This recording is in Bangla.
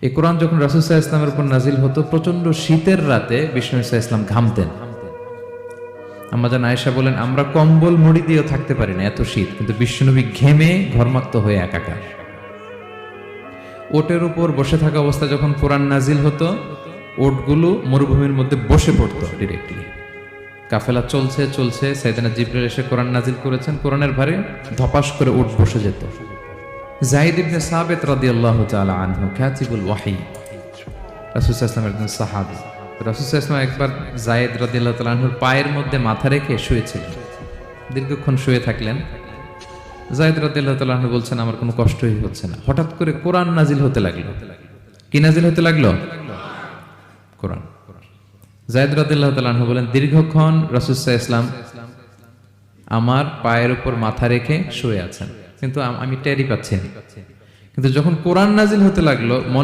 এই কোরআন যখন রাসূল সাল্লাল্লাহু আলাইহি ওয়াসাল্লামের উপর নাজিল হতো, প্রচন্ড শীতের রাতে বিষ্ণু সাল্লাল্লাহু আলাইহি ওয়াসাল্লাম ঘামতেন। আম্মা জান আয়েশা বলেন, আমরা কম্বল মুড়ি দিয়েও থাকতে পারি না, এত শীত, কিন্তু বিশ্বনবী ঘেমে ঘর্মাক্ত হয়ে একাকার। ওটের উপর বসে থাকা অবস্থা যখন কোরআন নাজিল হতো, ওটগুলো মরুভূমির মধ্যে বসে পড়তো ডিরেক্টলি। কাফেলা চলছে চলছে, সাইয়েদনা জিবরাইল এসে কোরআন নাজিল করেছেন, কোরআনের ভারে ধপাস করে উট বসে যেত। যায়েদ ইবনে সাবিত রাদিয়াল্লাহু তাআলা আনহু কাতিবুল ওয়াহী, রাসূল সাল্লাল্লাহু আলাইহি ওয়াসাল্লামের একজন সাহাবী। রাসূল সাল্লাল্লাহু আলাইহি ওয়াসাল্লাম একবার যায়েদ রাদিয়াল্লাহু তাআলা আনহুর পায়ের মধ্যে মাথা রেখে শুয়েছিলেন। দীর্ঘক্ষণ শুয়ে থাকলেন। যায়েদ রাদিয়াল্লাহু তাআলা আনহু বলছেন, আমার কোনো কষ্টই হচ্ছে না। হঠাৎ করে কোরআন নাজিল হতে লাগলো। কি নাজিল হতে লাগলো? কোরআন। যায়েদ রাদিয়াল্লাহু তাআলা আনহু বলেন, দীর্ঘক্ষণ রাসূল সাল্লাল্লাহু আলাইহি ওয়াসাল্লাম আমার পায়ের উপর মাথা রেখে শুয়ে আছেন, কিন্তু আমি টেরই পাচ্ছি না। কিন্তু যখন কোরআন নাজিল হতে লাগলো, মনে